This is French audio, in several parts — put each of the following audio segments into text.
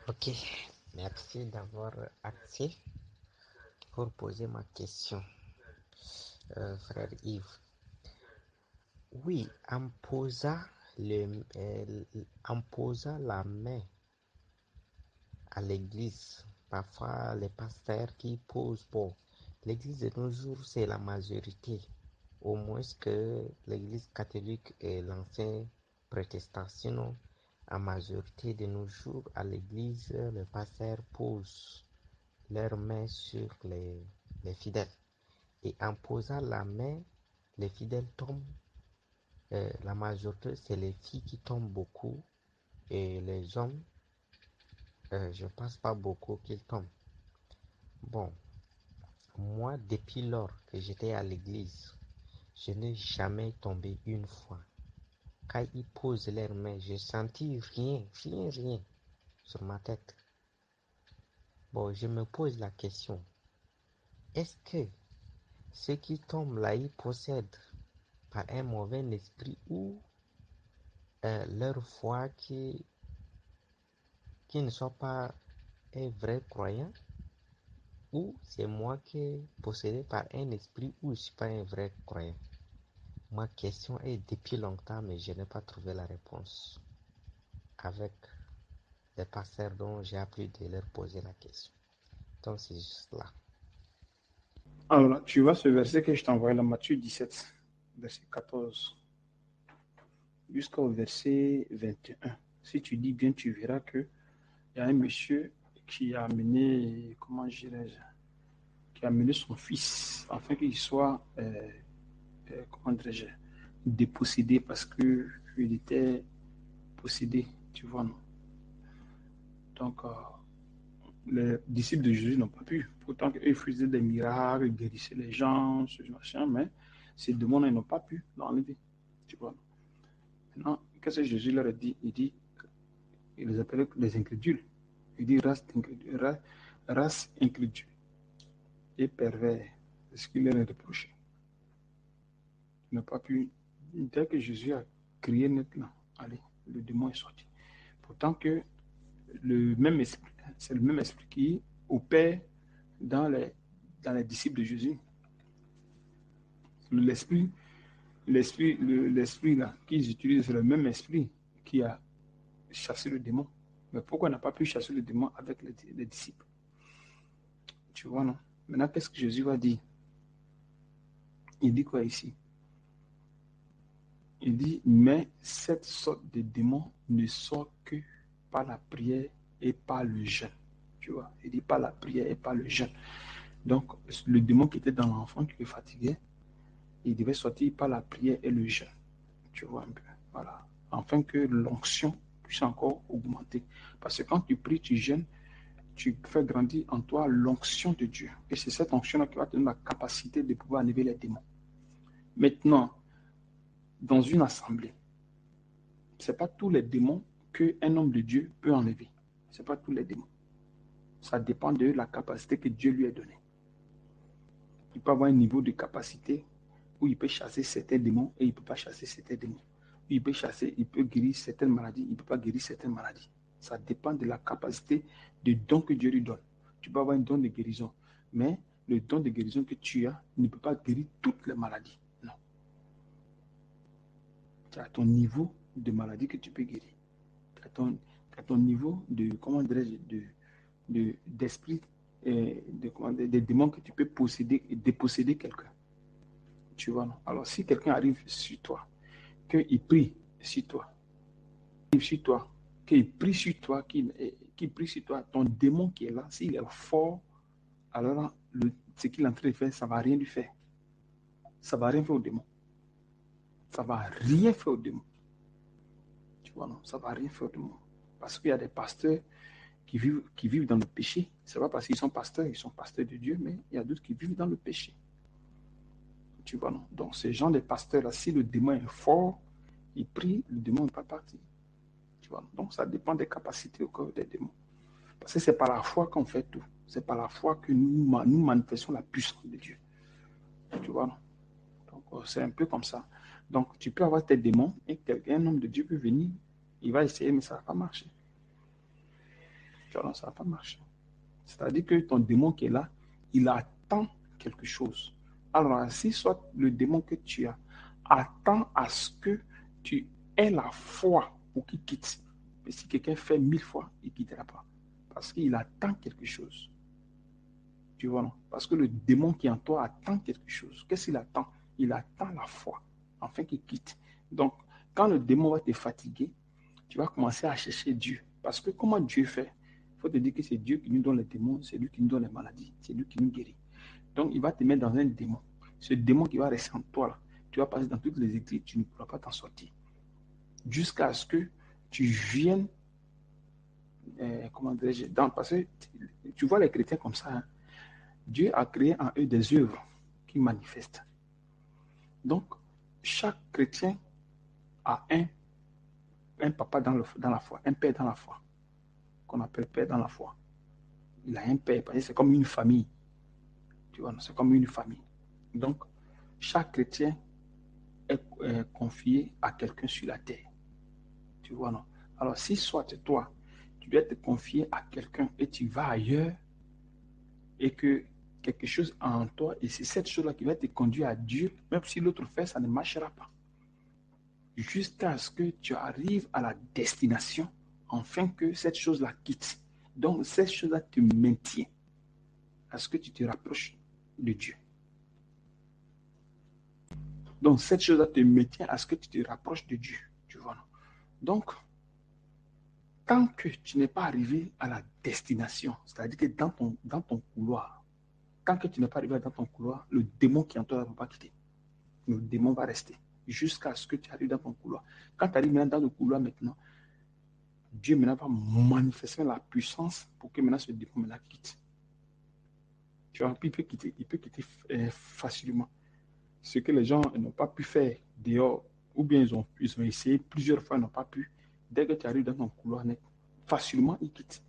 Ok, merci d'avoir accepté pour poser ma question, frère Yves. Oui, en posant la main à l'église, parfois les pasteurs qui posent, bon, l'église de nos jours, c'est la majorité, au moins que l'église catholique et l'ancien protestant. Sinon, en majorité de nos jours, à l'église, le pasteur pose leurs mains sur les fidèles. Et en posant la main, les fidèles tombent. La majorité, c'est les filles qui tombent beaucoup. Et les hommes, je ne pense pas beaucoup qu'ils tombent. Bon, moi, depuis lors que j'étais à l'église, je n'ai jamais tombé une fois. Quand ils posent leurs mains, je sentis rien sur ma tête. Bon, je me pose la question, est-ce que ceux qui tombent là, ils possèdent par un mauvais esprit ou leur foi qui ne sont pas un vrai croyant, ou c'est moi qui est possédé par un esprit ou je ne suis pas un vrai croyant. Ma question est depuis longtemps, mais je n'ai pas trouvé la réponse avec les pasteurs dont j'ai appris de leur poser la question. Donc c'est juste là. Alors là, tu vois ce verset que je t'ai envoyé dans Matthieu 17, verset 14, jusqu'au verset 21. Si tu dis bien, tu verras qu'il y a un monsieur qui a amené, comment dirais-je, qui a amené son fils afin qu'il soit, comment dirais-je, dépossédé parce qu'il était possédé, tu vois, non? Donc, les disciples de Jésus n'ont pas pu. Pourtant, ils faisaient des miracles, ils guérissaient les gens, ce machin, mais ces démons, ils n'ont pas pu l'enlever, tu vois. Maintenant, qu'est-ce que Jésus leur a dit? Il les appelait les incrédules. Il dit race incrédule et pervers. C'est ce qu'il leur a reproché. Il n'a pas pu. Dès que Jésus a crié maintenant, allez, le démon est sorti. Pourtant que le même esprit, c'est le même esprit qui opère dans les disciples de Jésus. L'esprit là qu'ils utilisent, c'est le même esprit qui a chassé le démon. Mais pourquoi on n'a pas pu chasser le démon avec les disciples? Tu vois, non? Maintenant, qu'est-ce que Jésus va dire? Il dit quoi ici? Il dit, mais cette sorte de démon ne sort que par la prière et par le jeûne. Tu vois, il dit par la prière et par le jeûne. Donc, le démon qui était dans l'enfant, qui le fatiguait, il devait sortir par la prière et le jeûne. Tu vois un peu. Voilà. Afin que l'onction puisse encore augmenter. Parce que quand tu pries, tu jeûnes, tu fais grandir en toi l'onction de Dieu. Et c'est cette onction-là qui va te donner la capacité de pouvoir enlever les démons. Maintenant, dans une assemblée, ce n'est pas tous les démons qu'un homme de Dieu peut enlever. Ce n'est pas tous les démons. Ça dépend de la capacité que Dieu lui a donnée. Il peut avoir un niveau de capacité où il peut chasser certains démons et il ne peut pas chasser certains démons. Il peut chasser, il peut guérir certaines maladies, il ne peut pas guérir certaines maladies. Ça dépend de la capacité de don que Dieu lui donne. Tu peux avoir un don de guérison, mais le don de guérison que tu as ne peut pas guérir toutes les maladies. Non. Tu as ton niveau de maladie que tu peux guérir. Tu as ton niveau de, comment dirais-je, d'esprit, des démons que tu peux posséder et déposséder quelqu'un. Tu vois, non? Alors, si quelqu'un arrive sur toi, qu'il prie sur toi, qu'il prie sur toi, qu'il prie sur toi, ton démon qui est là, s'il est fort, alors ce qu'il est en train de faire, ça ne va rien lui faire. Ça ne va rien faire au démon. Ça ne va rien faire au démon. Tu vois, non? Ça ne va rien faire au démon. Parce qu'il y a des pasteurs qui vivent dans le péché. Ce n'est pas parce qu'ils sont pasteurs de Dieu, mais il y a d'autres qui vivent dans le péché. Tu vois, non? Donc, ces gens de pasteurs-là, si le démon est fort, il prie, le démon ne peut pas partir. Tu vois? Donc, ça dépend des capacités au corps des démons. Parce que c'est par la foi qu'on fait tout. C'est par la foi que nous manifestons la puissance de Dieu. Tu vois, non? Donc, c'est un peu comme ça. Donc, tu peux avoir tes démons et un homme de Dieu peut venir, il va essayer, mais ça ne va pas marcher. Tu vois, non, ça ne va pas marcher. C'est-à-dire que ton démon qui est là, il attend quelque chose. Alors, si soit le démon que tu as attend à ce que tu aies la foi pour qu'il quitte. Mais si quelqu'un fait 1000 fois, il ne quittera pas. Parce qu'il attend quelque chose. Tu vois, non? Parce que le démon qui est en toi attend quelque chose. Qu'est-ce qu'il attend? Il attend la foi, afin qu'il quitte. Donc, quand le démon va te fatiguer, tu vas commencer à chercher Dieu. Parce que comment Dieu fait? Il faut te dire que c'est Dieu qui nous donne les démons, c'est lui qui nous donne les maladies, c'est lui qui nous guérit. Donc, il va te mettre dans un démon. Ce démon qui va rester en toi, là, tu vas passer dans toutes les églises, tu ne pourras pas t'en sortir. Jusqu'à ce que tu viennes, comment dirais-je, parce que tu vois les chrétiens comme ça, hein. Dieu a créé en eux des œuvres qui manifestent. Donc, chaque chrétien a un papa dans la foi, un père dans la foi, qu'on appelle père dans la foi. Il a un père, parce que c'est comme une famille. Tu vois, c'est comme une famille. Donc, chaque chrétien est confié à quelqu'un sur la terre. Tu vois, non? Alors, si soit toi, tu dois te confier à quelqu'un et tu vas ailleurs et que quelque chose en toi, et c'est cette chose-là qui va te conduire à Dieu, même si l'autre fait, ça ne marchera pas. Jusqu'à ce que tu arrives à la destination, afin que cette chose-là quitte. Donc, cette chose-là te maintient à ce que tu te rapproches de Dieu. Donc, cette chose-là te maintient à ce que tu te rapproches de Dieu. Tu vois, non? Donc, tant que tu n'es pas arrivé à la destination, c'est-à-dire que dans ton couloir, tant que tu n'es pas arrivé dans ton couloir, le démon qui est en toi ne va pas quitter. Le démon va rester jusqu'à ce que tu arrives dans ton couloir. Quand tu arrives maintenant dans le couloir maintenant, Dieu maintenant va manifester la puissance pour que maintenant ce démon maintenant quitte. Tu vois, puis il peut quitter facilement. Ce que les gens n'ont pas pu faire dehors, ou bien ils ont essayé plusieurs fois, ils n'ont pas pu. Dès que tu arrives dans ton couloir net, facilement il quitte.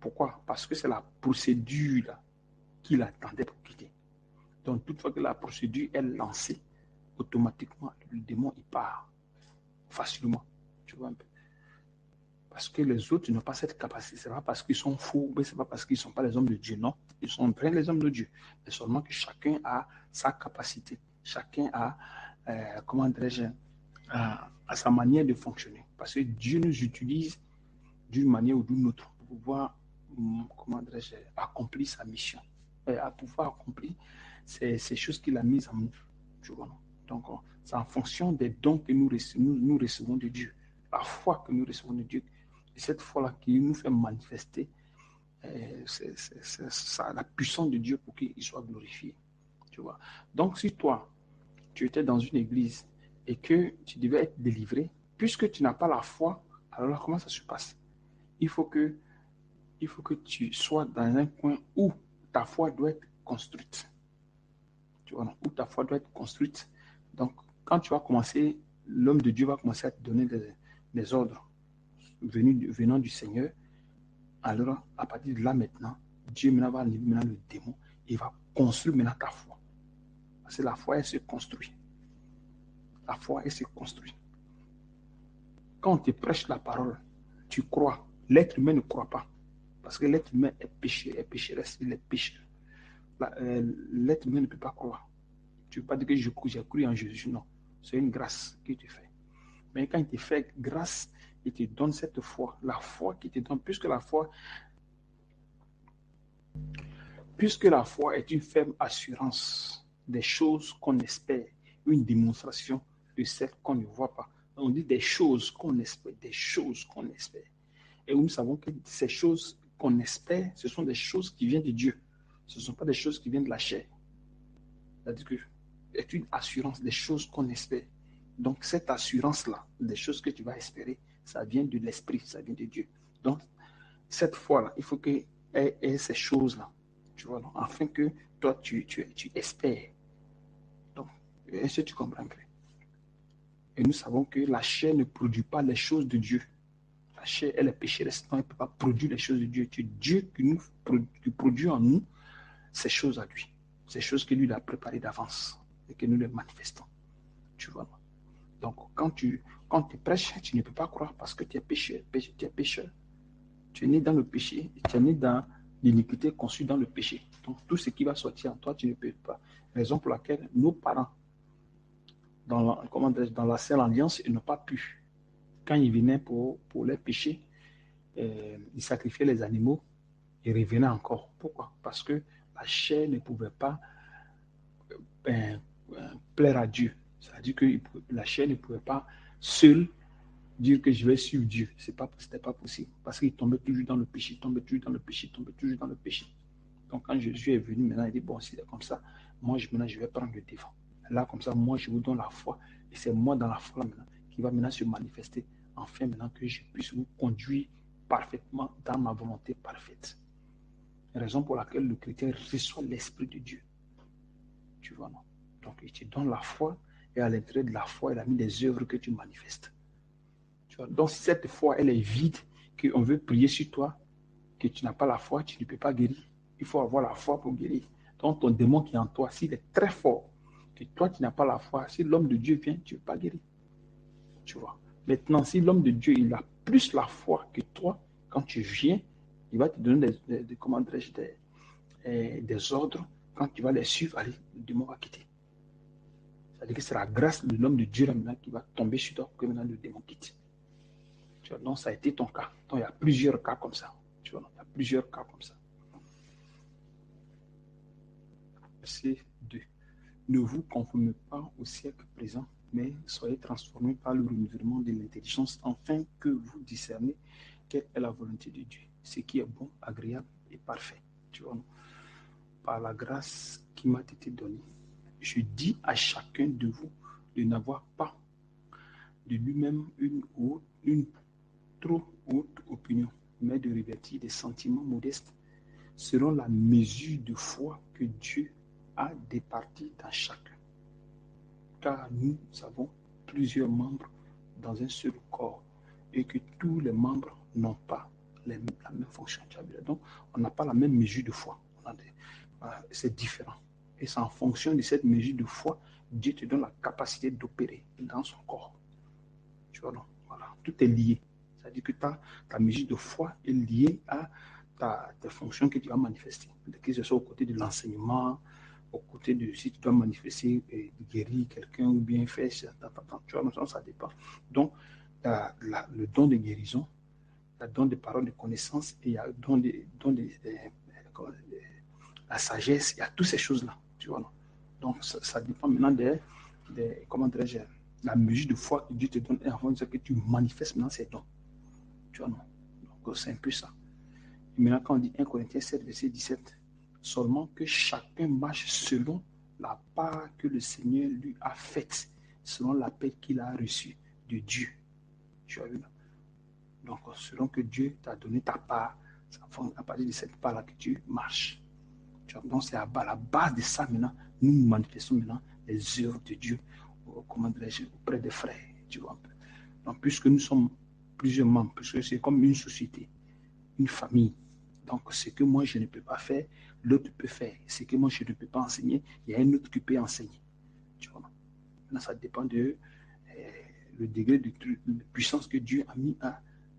Pourquoi? Parce que c'est la procédure là, qu'il attendait pour quitter. Donc, toutefois que la procédure est lancée, automatiquement, le démon, il part facilement. Tu vois un peu. Parce que les autres n'ont pas cette capacité. Ce n'est pas parce qu'ils sont fous, mais ce n'est pas parce qu'ils ne sont pas les hommes de Dieu. Non, ils sont bien les hommes de Dieu. Mais seulement que chacun a sa capacité. Chacun a, comment dirais-je, à sa manière de fonctionner. Parce que Dieu nous utilise d'une manière ou d'une autre pour pouvoir, comment dirais-je, accomplir sa mission. À pouvoir accomplir ces choses qu'il a mises en nous. Tu vois, non? Donc, c'est en fonction des dons que nous recevons de Dieu. La foi que nous recevons de Dieu. Et cette foi-là qui nous fait manifester la puissance de Dieu pour qu'il soit glorifié. Tu vois. Donc, si toi, tu étais dans une église et que tu devais être délivré, puisque tu n'as pas la foi, alors comment ça se passe? Il faut que tu sois dans un coin où ta foi doit être construite. Tu vois, où ta foi doit être construite. Donc, quand tu vas commencer, l'homme de Dieu va commencer à te donner des ordres venant du Seigneur. Alors, à partir de là maintenant, Dieu maintenant va enlever maintenant le démon et va construire maintenant ta foi. Parce que la foi, elle se construit. La foi, elle se construit. Quand on te prêche la parole, tu crois. L'être humain ne croit pas. Parce que l'être humain est pécheresse, il est pécheur. L'être humain ne peut pas croire. Tu ne peux pas dire que j'ai cru en Jésus. Non. C'est une grâce qu'il te fait. Mais quand il te fait grâce, il te donne cette foi. La foi qu'il te donne, puisque la foi est une ferme assurance des choses qu'on espère, une démonstration de celles qu'on ne voit pas. On dit des choses qu'on espère, des choses qu'on espère. Et nous savons que ces choses qu'on espère, ce sont des choses qui viennent de Dieu. Ce ne sont pas des choses qui viennent de la chair. C'est-à-dire que c'est une assurance des choses qu'on espère. Donc cette assurance-là, des choses que tu vas espérer, ça vient de l'esprit, ça vient de Dieu. Donc cette foi-là, il faut qu'elle ait ces choses-là, tu vois, afin que toi, tu espères. Donc, est-ce que tu comprends? Et nous savons que la chair ne produit pas les choses de Dieu. La chair, elle est pécheresse, donc elle ne peut pas produire les choses de Dieu. C'est Dieu qui produit en nous ces choses à lui. Ces choses que lui a préparées d'avance et que nous les manifestons. Tu vois. Donc, quand tu prêches, tu ne peux pas croire parce que tu es pécheur. Tu es pécheur. Tu es né dans le péché, tu es né dans l'iniquité conçue dans le péché. Donc, tout ce qui va sortir en toi, tu ne peux pas. Raison pour laquelle nos parents, dans la seule alliance, ils n'ont pas pu. Quand ils venaient pour les péchés, ils sacrifiaient les animaux et revenaient encore. Pourquoi? Parce que la chair ne pouvait pas euh, plaire à Dieu. C'est-à-dire que la chair ne pouvait pas seule dire que je vais suivre Dieu. C'était pas possible. Parce qu'il tombait toujours dans le péché, tombait toujours dans le péché, tombait toujours dans le péché. Donc quand Jésus est venu, maintenant il dit, bon, si c'est comme ça, moi maintenant je vais prendre le devant. Là, comme ça, moi je vous donne la foi. Et c'est moi dans la foi là, maintenant qui va maintenant se manifester. Enfin, maintenant que je puisse vous conduire parfaitement dans ma volonté parfaite. Raison pour laquelle le chrétien reçoit l'Esprit de Dieu. Tu vois, non? Donc il te donne la foi et à l'intérieur de la foi, il a mis des œuvres que tu manifestes. Tu vois? Donc si cette foi, elle est vide, qu'on veut prier sur toi, que tu n'as pas la foi, tu ne peux pas guérir. Il faut avoir la foi pour guérir. Donc ton démon qui est en toi, s'il est très fort, que toi tu n'as pas la foi, si l'homme de Dieu vient, tu ne peux pas guérir. Tu vois. Maintenant, si l'homme de Dieu, il a plus la foi que toi, quand tu viens, il va te donner des ordres. Quand tu vas les suivre, allez, le démon va quitter. C'est-à-dire que c'est la grâce de l'homme de Dieu là, maintenant qui va tomber sur toi pour que maintenant le démon quitte. Tu vois, donc ça a été ton cas. Donc il y a plusieurs cas comme ça. Tu vois, il y a plusieurs cas comme ça. Verset 2. Ne vous conformez pas au siècle présent, mais soyez transformés par le renouvellement de l'intelligence, afin que vous discerniez quelle est la volonté de Dieu, ce qui est bon, agréable et parfait. Tu vois, par la grâce qui m'a été donnée, je dis à chacun de vous de n'avoir pas de lui-même une trop haute opinion, mais de revêtir des sentiments modestes selon la mesure de foi que Dieu a départie dans chacun. Car nous avons plusieurs membres dans un seul corps et que tous les membres n'ont pas la même fonction. Donc, on n'a pas la même mesure de foi. C'est différent. Et c'est en fonction de cette mesure de foi, Dieu te donne la capacité d'opérer dans son corps. Tu vois, non? Voilà. Tout est lié. C'est-à-dire que ta mesure de foi est liée à tes fonctions que tu vas manifester. Que ce soit au côté de l'enseignement, au côté de si tu dois manifester, guérir quelqu'un ou bien faire ça, tu vois, ça dépend. Donc, le don de guérison, le don de paroles de connaissance et il y a le don de la sagesse, il y a toutes ces choses-là. Tu vois, non? Donc, ça dépend maintenant comment dirais-je, la mesure de foi que Dieu te donne et avant de que tu manifestes maintenant ces dons. Tu vois, non? Donc, c'est un peu ça. Et maintenant, quand on dit 1 Corinthiens 7, verset 17, seulement que chacun marche selon la part que le Seigneur lui a faite, selon l'appel qu'il a reçu de Dieu. Tu as vu là? Donc, selon que Dieu t'a donné ta part, c'est à partir de cette part-là que tu marches. Tu vois? Donc, c'est à la base de ça maintenant, nous manifestons maintenant les œuvres de Dieu, comment dirais-je, auprès des frères. Tu vois un peu. Donc, puisque nous sommes plusieurs membres, puisque c'est comme une société, une famille. Donc, ce que moi, je ne peux pas faire, l'autre peut faire. Ce que moi, je ne peux pas enseigner, il y a un autre qui peut enseigner. Tu vois. Là, ça dépend de le degré de puissance que Dieu a mis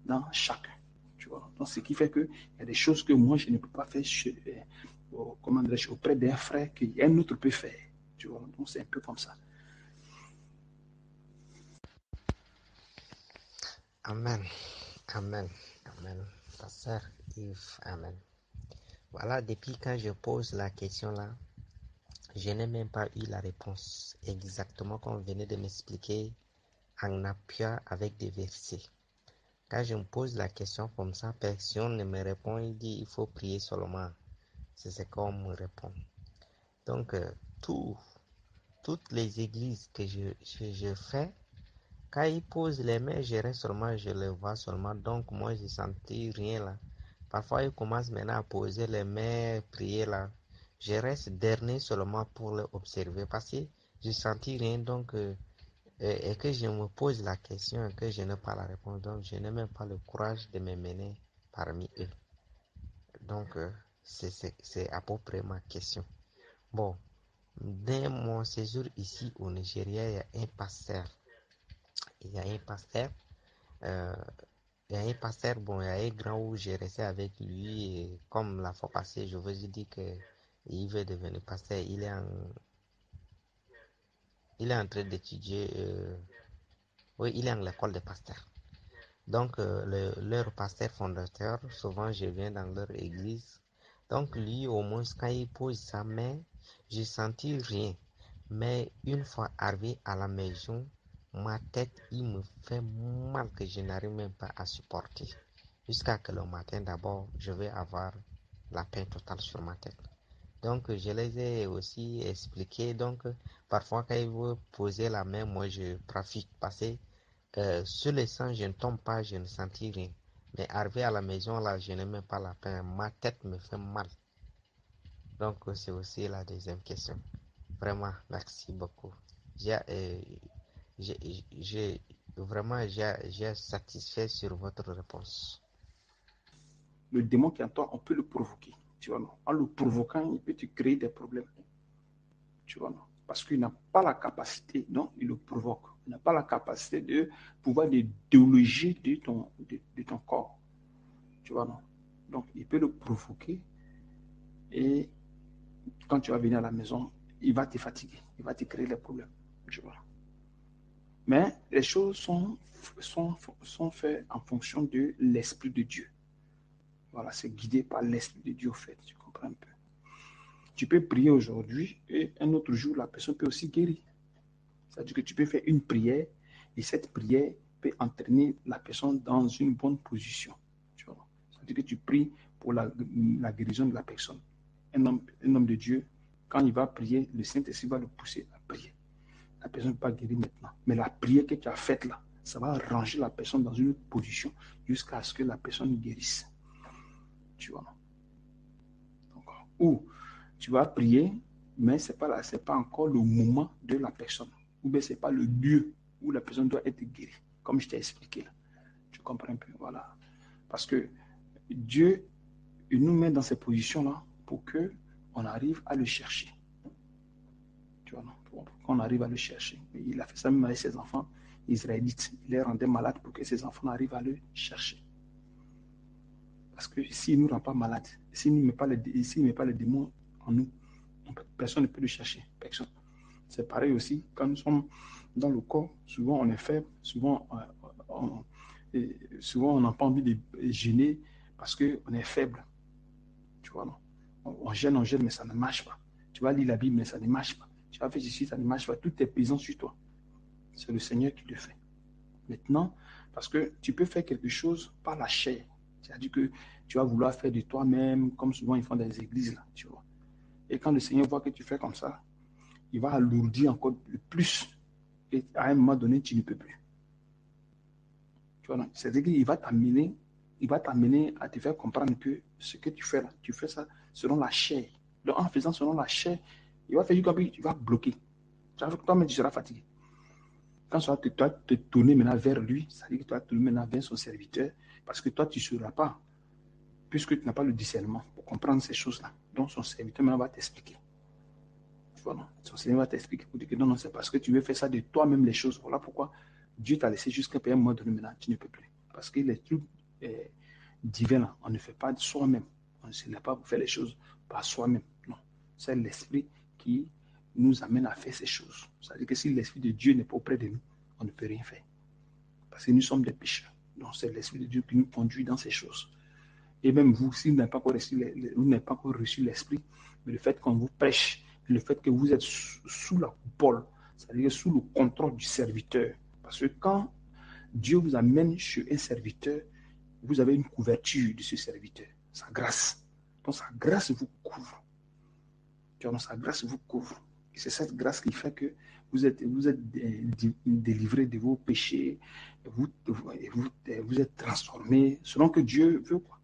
dans chacun. Tu vois. Donc, ce qui fait qu'il y a des choses que moi, je ne peux pas faire auprès d'un frère qu'un autre peut faire. Tu vois. Donc, c'est un peu comme ça. Amen. Amen. Amen. Pasteur Yves, Amen. Voilà, depuis quand je pose la question là, je n'ai même pas eu la réponse exactement comme vous venez de m'expliquer en appuyant avec des versets. Quand je me pose la question comme ça, personne ne me répond, il dit il faut prier seulement. C'est ce qu'on me répond. Donc, toutes les églises que je fais, quand ils posent les mains, je reste seulement, je les vois seulement. Donc, moi, je ne sentis rien là. Parfois, ils commencent maintenant à poser les mains, prier là. Je reste dernier seulement pour les observer parce que je ne sentis rien. Donc, et que je me pose la question et que je n'ai pas la réponse. Donc, je n'ai même pas le courage de me mener parmi eux. Donc, c'est à peu près ma question. Bon, dès mon séjour ici au Nigeria, il y a un pasteur. Il y a un pasteur. Euh, Il y a un pasteur, bon, il y a un grand où j'ai resté avec lui, et comme la fois passée, je vous ai dit que il veut devenir pasteur. Il est en train d'étudier, oui, il est en l'école de pasteur. Donc, leur pasteur fondateur, souvent je viens dans leur église. Donc, lui, au moins, quand il pose sa main, j'ai senti rien. Mais une fois arrivé à la maison, ma tête, il me fait mal que je n'arrive même pas à supporter. Jusqu'à que le matin, d'abord, je vais avoir la peine totale sur ma tête. Donc, je les ai aussi expliqué. Donc, parfois, quand il veut poser la main, moi, je profite. Parce que sur le sang, je ne tombe pas, je ne sentis rien. Mais arrivé à la maison, là, je n'ai même pas la peine. Ma tête me fait mal. Donc, c'est aussi la deuxième question. Vraiment, merci beaucoup. J'ai, euh, vraiment, j'ai satisfait sur votre réponse. Le démon qui est en toi, on peut le provoquer. Tu vois, non? En le provoquant, il peut te créer des problèmes. Tu vois, non? Parce qu'il n'a pas la capacité, non, il le provoque. Il n'a pas la capacité de pouvoir le déloger de ton corps. Tu vois, non? Donc, il peut le provoquer et quand tu vas venir à la maison, il va te fatiguer, il va te créer des problèmes. Tu vois. Mais les choses sont faites en fonction de l'Esprit de Dieu. Voilà, c'est guidé par l'Esprit de Dieu, au fait. Tu comprends un peu. Tu peux prier aujourd'hui et un autre jour, la personne peut aussi guérir. C'est-à-dire que tu peux faire une prière et cette prière peut entraîner la personne dans une bonne position. Tu vois. C'est-à-dire que tu pries pour la guérison de la personne. Un homme de Dieu, quand il va prier, le Saint-Esprit va le pousser à prier. La personne ne peut pas guérir maintenant. Mais la prière que tu as faite là, ça va ranger la personne dans une position jusqu'à ce que la personne guérisse. Tu vois. Donc, ou tu vas prier, mais ce n'est pas encore le moment de la personne. Ou bien ce n'est pas le lieu où la personne doit être guérie. Comme je t'ai expliqué là. Tu comprends un peu. Voilà. Parce que Dieu, il nous met dans ces positions-là pour qu'on arrive à le chercher. Tu vois, non? Pour qu'on arrive à le chercher. Il a fait ça même avec ses enfants israélites. Il les rendait malades pour que ses enfants arrivent à le chercher. Parce que s'il ne nous rend pas malades, s'il ne met pas les démons en nous, personne ne peut le chercher. Personne. C'est pareil aussi, quand nous sommes dans le corps, souvent on est faible, souvent on n'a pas envie de gêner parce qu'on est faible. Tu vois, non? On gêne, mais ça ne marche pas. Tu vas lire la Bible, mais ça ne marche pas. Tu vas faire ceci, ça ne marche pas. Tout est pesant sur toi. C'est le Seigneur qui le fait. Maintenant, parce que tu peux faire quelque chose par la chair. C'est-à-dire que tu vas vouloir faire de toi-même, comme souvent ils font dans les églises, là, tu vois. Et quand le Seigneur voit que tu fais comme ça, il va alourdir encore le plus. Et à un moment donné, tu ne peux plus. Tu vois, c'est-à-dire qu'il va t'amener à te faire comprendre que ce que tu fais là, tu fais ça selon la chair. Donc, en faisant selon la chair, il va faire comme tu vas bloquer. Toi-même, tu seras fatigué. Quand tu vas te tourner maintenant vers lui, c'est-à-dire que tu vas te tourner maintenant vers son serviteur, parce que toi, tu ne seras pas, puisque tu n'as pas le discernement pour comprendre ces choses-là. Donc, son serviteur maintenant va t'expliquer. Voilà. Son Seigneur va t'expliquer pour dire que non, c'est parce que tu veux faire ça de toi-même les choses. Voilà pourquoi Dieu t'a laissé jusqu'à un moment donné maintenant, tu ne peux plus. Parce que les trucs divins, là, on ne fait pas de soi-même. On ne se lève pas pour faire les choses par soi-même. Non. C'est l'esprit qui nous amène à faire ces choses. C'est-à-dire que si l'esprit de Dieu n'est pas auprès de nous, on ne peut rien faire. Parce que nous sommes des pécheurs. Donc c'est l'esprit de Dieu qui nous conduit dans ces choses. Et même vous, si vous n'avez pas encore reçu l'esprit, mais le fait qu'on vous prêche, le fait que vous êtes sous la coupole, c'est-à-dire sous le contrôle du serviteur. Parce que quand Dieu vous amène chez un serviteur, vous avez une couverture de ce serviteur, sa grâce. Donc sa grâce vous couvre. Donc sa grâce vous couvre. Et c'est cette grâce qui fait que vous êtes délivré de vos péchés, vous êtes transformé selon que Dieu veut. Quoi.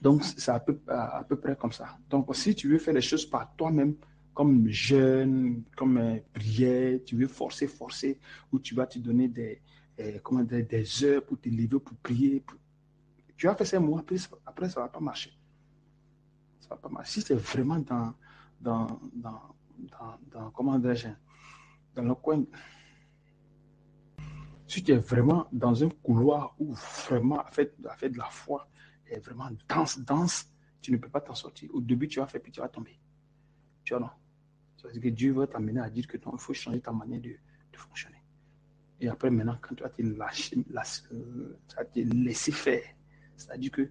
Donc, c'est à peu près comme ça. Donc, si tu veux faire les choses par toi-même, comme jeûne, comme prière, tu veux forcer, ou tu vas te donner des heures pour te lever, pour prier. Tu vas faire ces mots, après ça ne va pas marcher. Ça va pas marcher. Si c'est vraiment comment dirais-je, dans le coin, Si tu es vraiment dans un couloir où vraiment, fait de la foi est vraiment dense, tu ne peux pas t'en sortir. Au début, tu vas faire, puis tu vas tomber. Tu vois, non? C'est-à-dire que Dieu va t'amener à dire que non, il faut changer ta manière de fonctionner. Et après, maintenant, quand tu vas te laisser faire, c'est-à-dire que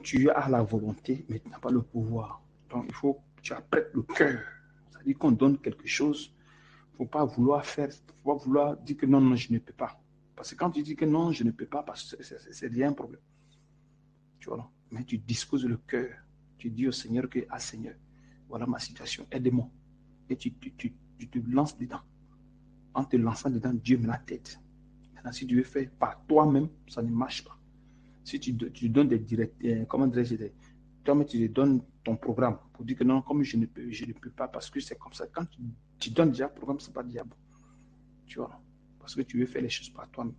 tu as la volonté, mais tu n'as pas le pouvoir. Donc, il faut que tu apprêtes le cœur. C'est-à-dire qu'on donne quelque chose, il ne faut pas vouloir faire, faut pas vouloir dire que non, non, je ne peux pas. Parce que quand tu dis que non, je ne peux pas, parce que c'est rien un problème. Tu vois, non? Mais tu disposes le cœur. Tu dis au Seigneur que, ah Seigneur, voilà ma situation, aide-moi. Et tu te lances dedans. En te lançant dedans, Dieu met la tête. Maintenant, si tu veux faire par toi-même, ça ne marche pas. Si tu donnes des directives, comment dirais-je, toi-même tu te donnes ton programme pour dire que non, comme je ne peux pas parce que c'est comme ça. Quand tu donnes déjà le programme, c'est pas diable. Tu vois, parce que tu veux faire les choses par toi-même.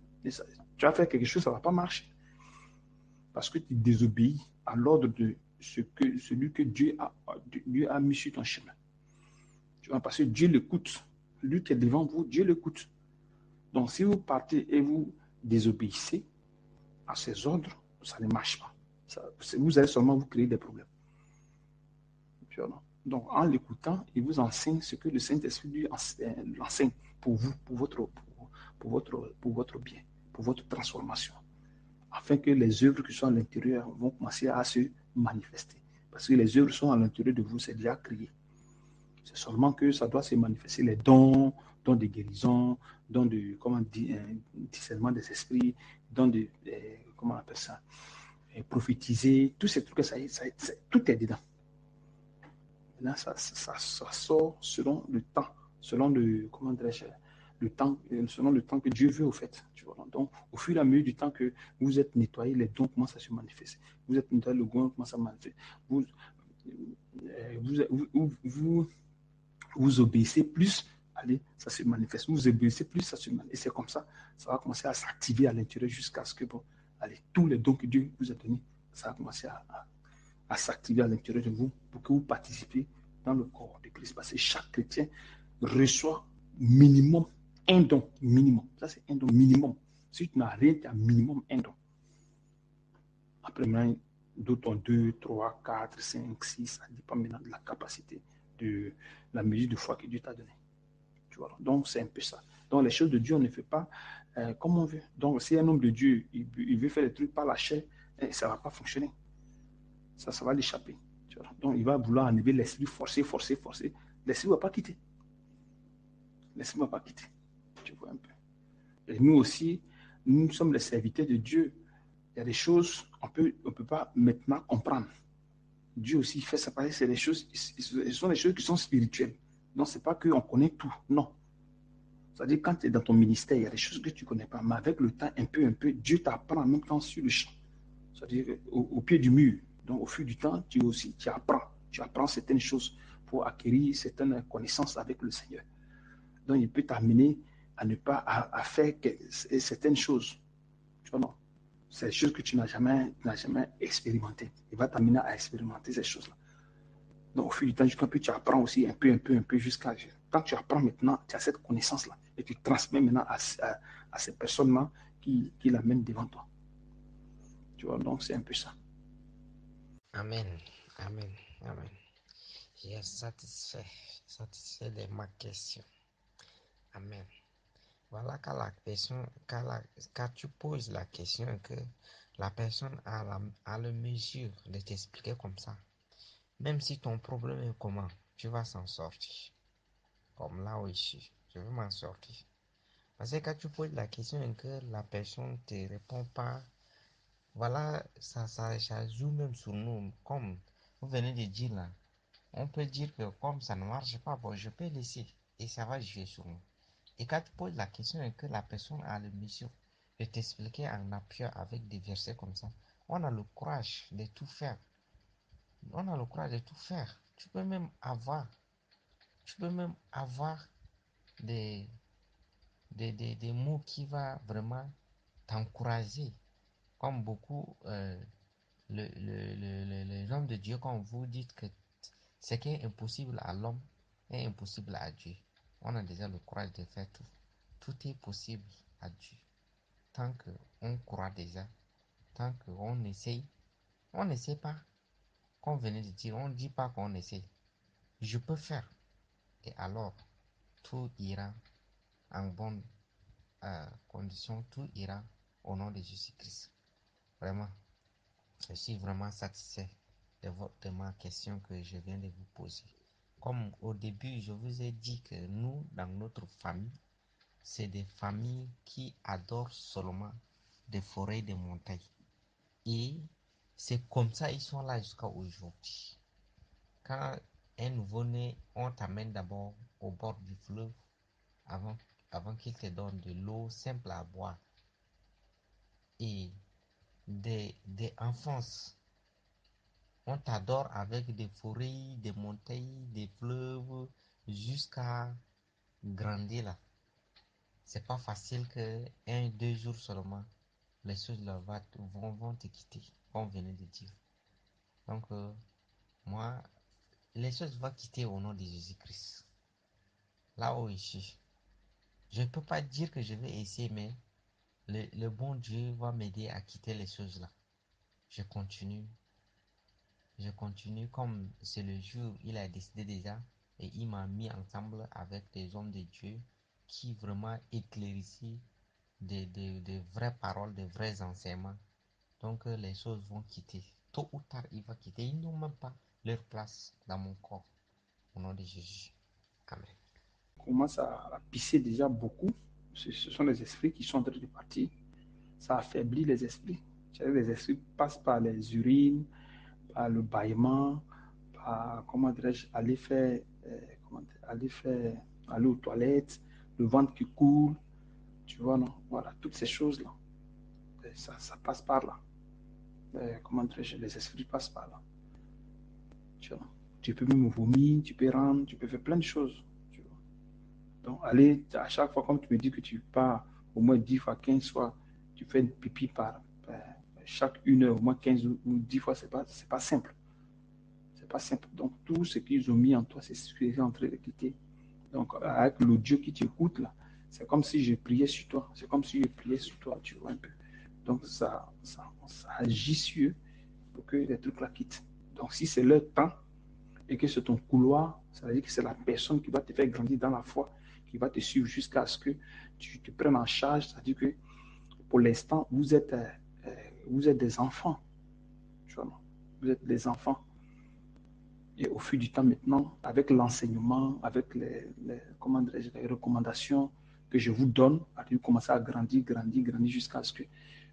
Tu vas faire quelque chose, ça ne va pas marcher. Parce que tu désobéis à l'ordre de celui que Dieu a mis sur ton chemin. Tu vois, parce que Dieu l'écoute. Lui qui est devant vous, Dieu l'écoute. Donc, si vous partez et vous désobéissez à ses ordres, ça ne marche pas. Vous allez seulement vous créer des problèmes. Donc, en l'écoutant, il vous enseigne ce que le Saint-Esprit lui enseigne pour vous, pour votre bien, pour votre transformation, afin que les œuvres qui sont à l'intérieur vont commencer à se manifester. Parce que les œuvres sont à l'intérieur de vous, c'est déjà créé. C'est seulement que ça doit se manifester, les dons de guérison, dons de, comment dire, discernement des esprits, dons de, comment on appelle ça, prophétiser, tous ces trucs, tout est dedans. Là, ça sort selon le temps, selon le, comment dirais-je, le temps, selon le temps que Dieu veut, au fait. Tu vois. Donc, au fur et à mesure du temps que vous êtes nettoyé, les dons commencent à se manifester. Vous êtes nettoyé, le goût commence à manifester. Vous obéissez plus, allez, ça se manifeste. Vous obéissez plus, ça se manifeste. Et c'est comme ça, ça va commencer à s'activer à l'intérieur jusqu'à ce que, bon, allez, tous les dons que Dieu vous a donnés, ça va commencer à s'activer à l'intérieur de vous pour que vous participiez dans le corps de Christ. Parce que chaque chrétien reçoit minimum un don. Minimum. Ça, c'est un don minimum. Si tu n'as rien, tu as minimum un don. Après, d'autres ont 2, 3, 4, 5, 6. Ça dépend maintenant de la capacité, de la mesure de foi que Dieu t'a donnée. Tu vois? Donc, c'est un peu ça. Donc, les choses de Dieu, on ne fait pas comme on veut. Donc, si un homme de Dieu, il veut faire des trucs par la chair, ça ne va pas fonctionner. Ça va l'échapper. Donc, il va vouloir enlever l'esprit, forcer. L'esprit ne va pas quitter. L'esprit ne va pas quitter. Tu vois un peu. Et nous aussi, nous sommes les serviteurs de Dieu. Il y a des choses qu'on ne peut pas maintenant comprendre. Dieu aussi fait ça. C'est des choses, ce sont des choses qui sont spirituelles. Donc, ce n'est pas qu'on connaît tout. Non. C'est-à-dire, quand tu es dans ton ministère, il y a des choses que tu ne connais pas. Mais avec le temps, un peu, Dieu t'apprend en même temps sur le champ. C'est-à-dire au pied du mur. Donc, au fil du temps, tu apprends. Tu apprends certaines choses pour acquérir certaines connaissances avec le Seigneur. Donc, il peut t'amener à ne pas à faire certaines choses. Tu vois, non? C'est des choses que tu n'as jamais expérimentées. Il va t'amener à expérimenter ces choses-là. Donc, au fil du temps, tu apprends aussi un peu, jusqu'à... Quand tu apprends maintenant, tu as cette connaissance-là et tu transmets maintenant à ces personnes-là qui l'amènent devant toi. Tu vois, donc c'est un peu ça. Amen. Amen. Amen. Je suis satisfait de ma question. Amen. Voilà quand tu poses la question que la personne a la mesure de t'expliquer comme ça. Même si ton problème est comment, tu vas s'en sortir. Comme là où je suis, je vais m'en sortir. Parce que quand tu poses la question et que la personne ne te répond pas, voilà, ça joue même sur nous. Comme vous venez de dire là, on peut dire que comme ça ne marche pas, bon, je peux laisser et ça va jouer sur nous. Et quand tu poses la question et que la personne a la mission de t'expliquer en appuyant avec des versets comme ça, on a le courage de tout faire. On a le courage de tout faire. Tu peux même avoir des, des mots qui vont vraiment t'encourager. Comme beaucoup, les hommes de Dieu, quand vous dites que ce qui est impossible à l'homme est impossible à Dieu. On a déjà le courage de faire tout. Tout est possible à Dieu. Tant qu'on croit déjà, tant qu'on essaye, on n'essaie pas. Comme venait de dire, on ne dit pas qu'on essaie. Je peux faire. Et alors, tout ira en bonne condition, tout ira au nom de Jésus-Christ. Vraiment, je suis vraiment satisfait de ma question que je viens de vous poser. Comme au début, je vous ai dit que nous, dans notre famille, c'est des familles qui adorent seulement des forêts, des montagnes. Et c'est comme ça ils sont là jusqu'à aujourd'hui. Quand un nouveau-né, on t'amène d'abord au bord du fleuve avant, avant qu'il te donne de l'eau simple à boire. Et des enfances, on t'adore avec des forêts, des montagnes, des fleuves, jusqu'à grandir là. C'est pas facile que 1, 2 jours seulement, les choses là vont te quitter, comme on venait de dire. Donc, moi, les choses vont quitter au nom de Jésus-Christ. Là où je suis. Je ne peux pas dire que je vais essayer, mais le bon Dieu va m'aider à quitter les choses là. Je continue. Je continue comme c'est le jour il a décidé déjà et il m'a mis ensemble avec des hommes de Dieu qui vraiment éclaircissent des vraies paroles, des vrais enseignements. Donc les choses vont quitter. Tôt ou tard, il va quitter. Ils n'ont même pas leur place dans mon corps. Au nom de Jésus. Amen. Commence à pisser déjà beaucoup. Ce sont les esprits qui sont en train de partir. Ça affaiblit les esprits. Les esprits passent par les urines, par le bâillement, par, comment dirais-je, aller aux toilettes, le ventre qui coule, tu vois, non? Voilà, toutes ces choses-là. Ça passe par là. Comment dirais-je, les esprits passent par là. Tu vois? Tu peux même vomir, tu peux rendre, tu peux faire plein de choses. Tu vois? Donc, aller, à chaque fois, comme tu me dis que tu pars au moins 10 fois, 15 fois, tu fais une pipi chaque 1 heure, au moins 15 ou 10 fois, c'est pas simple. C'est pas simple. Donc, tout ce qu'ils ont mis en toi, c'est ce qu'ils sont en train de quitter. Donc, avec l'audio qui t'écoute, là, c'est comme si je priais sur toi. C'est comme si je priais sur toi, tu vois un peu. Donc, ça agit sur eux pour que les trucs la quittent. Donc, si c'est leur temps et que c'est ton couloir, ça veut dire que c'est la personne qui va te faire grandir dans la foi, qui va te suivre jusqu'à ce que tu te prennes en charge. C'est-à-dire que pour l'instant, vous êtes des enfants. Tu vois, non? Vous êtes des enfants. Et au fil du temps maintenant, avec l'enseignement, avec comment les recommandations que je vous donne, vous commencez à grandir, grandir, grandir jusqu'à ce que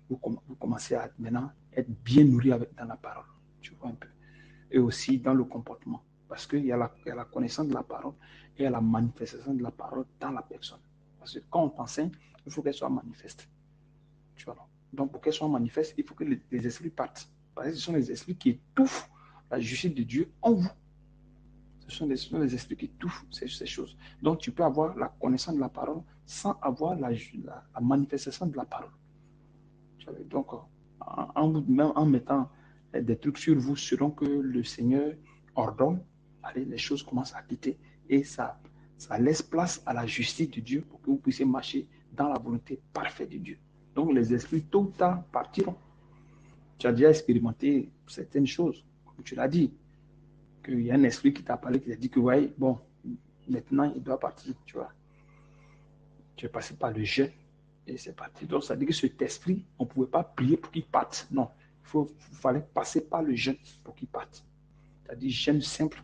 vous commencez à maintenant être bien nourri dans la parole. Tu vois un peu. Et aussi dans le comportement. Parce qu'il y a la connaissance de la parole et il y a la manifestation de la parole dans la personne. Parce que quand on t'enseigne, il faut qu'elle soit manifeste. Tu vois, non? Donc pour qu'elle soit manifeste, il faut que les esprits partent. Parce que ce sont les esprits qui étouffent la justice de Dieu en vous. Ce sont les esprits qui touchent ces choses. Donc, tu peux avoir la connaissance de la parole sans avoir la manifestation de la parole. Donc, en mettant des trucs sur vous selon que le Seigneur ordonne, allez, les choses commencent à quitter et ça laisse place à la justice de Dieu pour que vous puissiez marcher dans la volonté parfaite de Dieu. Donc, les esprits, tôt ou tard, partiront. Tu as déjà expérimenté certaines choses, comme tu l'as dit. Qu'il y a un esprit qui t'a parlé, qui t'a dit que, ouais, bon, maintenant, il doit partir, tu vois. Tu es passé par le jeûne et c'est parti. Donc, ça veut dire que cet esprit, on ne pouvait pas prier pour qu'il parte. Non, il fallait passer par le jeûne pour qu'il parte. C'est-à-dire jeûne simple,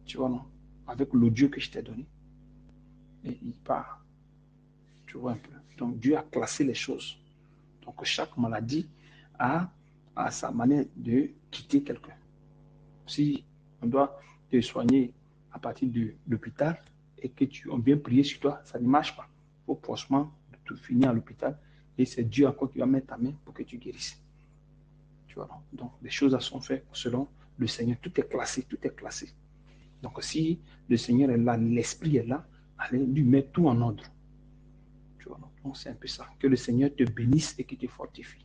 tu vois, non, avec l'audio que je t'ai donné. Et il part, tu vois un peu. Donc, Dieu a classé les choses. Donc, chaque maladie a sa manière de quitter quelqu'un. Si on doit te soigner à partir de l'hôpital et que tu as bien prié sur toi, ça ne marche pas. Il faut franchement tout finir à l'hôpital et c'est Dieu encore qui va mettre ta main pour que tu guérisses. Tu vois, donc, les choses sont faites selon le Seigneur. Tout est classé, tout est classé. Donc, si le Seigneur est là, l'Esprit est là, allez lui mettre tout en ordre. Tu vois, donc, c'est un peu ça. Que le Seigneur te bénisse et qu'il te fortifie.